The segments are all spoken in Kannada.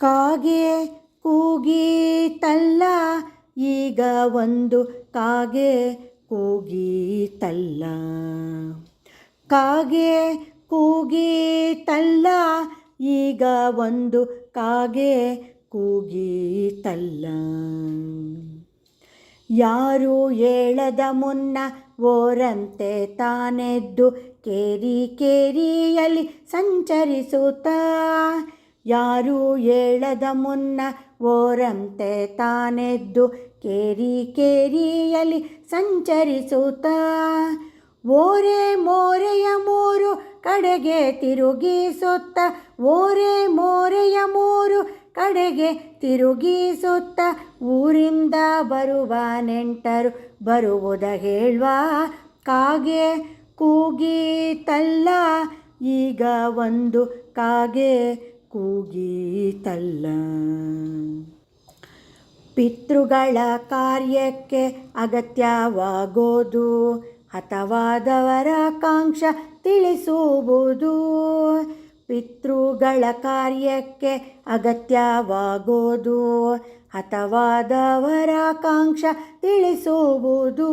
ಕಾಗೆ ಕೂಗೀತಲ್ಲ, ಈಗ ಒಂದು ಕಾಗೆ ಕೂಗೀತಲ್ಲ. ಕಾಗೆ ಕೂಗೀತಲ್ಲ, ಈಗ ಒಂದು ಕಾಗೆ ಕೂಗೀತಲ್ಲ. ಯಾರು ಏಳದ ಮುನ್ನ ಓರಂತೆ ತಾನೆದ್ದು ಕೇರಿ ಕೇರಿಯಲ್ಲಿ ಸಂಚರಿಸುತ್ತಾ. ಯಾರು ಏಳದ ಮುನ್ನ ಓರಂತೆ ತಾನೆದ್ದು ಕೇರಿ ಕೇರಿಯಲ್ಲಿ ಸಂಚರಿಸುತ್ತಾ. ಓರೆ ಮೋರೆಯ ಮೂರು ಕಡೆಗೆ ತಿರುಗಿಸುತ್ತ, ಓರೆ ಮೋರೆಯ ಮೂರು ಕಡೆಗೆ ತಿರುಗಿಸುತ್ತ, ಊರಿಂದ ಬರುವ ನೆಂಟರು ಬರುವುದ ಹೇಳುವ. ಕಾಗೆ ಕೂಗೀತಲ್ಲ, ಈಗ ಒಂದು ಕಾಗೆ ಕೂಗೀತಲ್ಲ. ಪಿತೃಗಳ ಕಾರ್ಯಕ್ಕೆ ಅಗತ್ಯವಾಗೋದು, ಹತವಾದವರ ಕಾಂಕ್ಷ ತಿಳಿಸುವುದು. ಪಿತೃಗಳ ಕಾರ್ಯಕ್ಕೆ ಅಗತ್ಯವಾಗೋದು, ಹತವಾದವರ ಕಾಂಕ್ಷ ತಿಳಿಸುವುದು.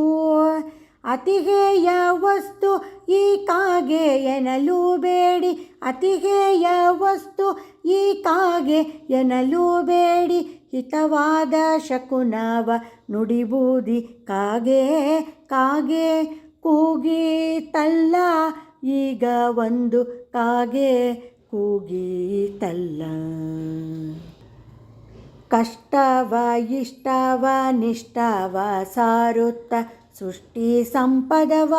ಅತಿಹೇಯ ವಸ್ತು ಈ ಕಾಗೆ ಎನ್ನಲು ಬೇಡಿ, ಅತಿಹೇಯ ವಸ್ತು ಈ ಕಾಗೆ ಎನ್ನಲು ಬೇಡಿ. ಹಿತವಾದ ಶಕುನವ ನುಡಿಬೂದಿ. ಕಾಗೆ ಕಾಗೆ ಕೂಗೀತಲ್ಲ, ಈಗ ಒಂದು ಕಾಗೆ ಕೂಗೀತಲ್ಲ. ಕಷ್ಟವ ಇಷ್ಟವ ನಿಷ್ಠವ ಸಾರುತ್ತ, ಸೃಷ್ಟಿ ಸಂಪದವ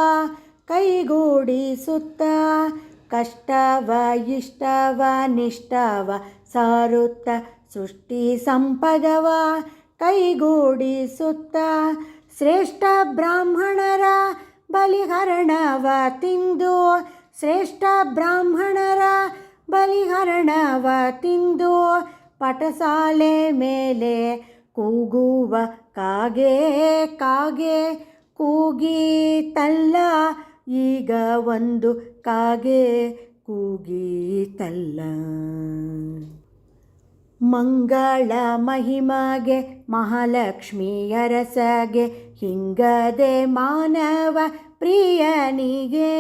ಕೈಗೂಡಿಸುತ್ತ. ಕಷ್ಟವ ಇಷ್ಟವ ನಿಷ್ಠವ ಸಾರುತ್ತ, ಸೃಷ್ಟಿ ಸಂಪದವ ಕೈಗೂಡಿಸುತ್ತ. ಶ್ರೇಷ್ಠ ಬ್ರಾಹ್ಮಣರ ಬಲಿಹರಣವ ತಿಂದು, ಶ್ರೇಷ್ಠ ಬ್ರಾಹ್ಮಣರ ಬಲಿಹರಣವ ತಿಂದು, ಪಟಸಾಲೆ ಮೇಲೆ ಕೂಗುವ. ಕಾಗೆ ಕಾಗೆ ಕೂಗೀತಲ್ಲ, ಈಗ ಒಂದು ಕಾಗೆ ಕೂಗೀತಲ್ಲ. ಮಂಗಳ ಮಹಿಮಗೆ ಮಹಾಲಕ್ಷ್ಮಿ ಅರಸಗೆ, ಹಿಂಗದೆ ಮಾನವ ಪ್ರಿಯನಿಗೆ.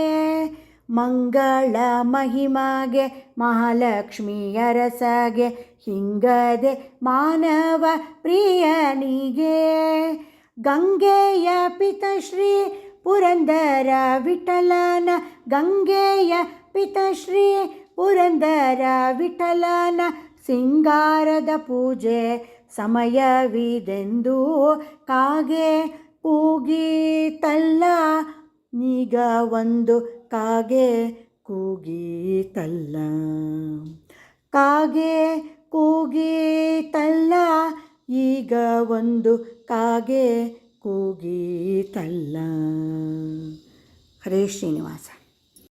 ಮಂಗಳ ಮಹಿಮಗೆ ಮಹಾಲಕ್ಷ್ಮಿ ಅರಸಗೆ, ಹಿಂಗದೆ ಮಾನವ ಪ್ರಿಯನಿಗೆ. ಗಂಗೆಯ ಪಿತಶ್ರೀ ಪುರಂದರ ವಿಠಲನ, ಗಂಗೆಯ ಪಿತಶ್ರೀ ಪುರಂದರ ವಿಠಲನ ಸಿಂಗಾರದ ಪೂಜೆ ಸಮಯವಿದೆಂದು. ಕಾಗೆ ಕೂಗೀತಲ್ಲ, ಈಗ ಒಂದು ಕಾಗೆ ಕೂಗೀತಲ್ಲ. ಕಾಗೆ ಕೂಗೀತಲ್ಲ, ಈಗ ಒಂದು ಕಾಗೆ ಕೂಗೀತಲ್ಲ. ಹರೇ ಶ್ರೀನಿವಾಸ.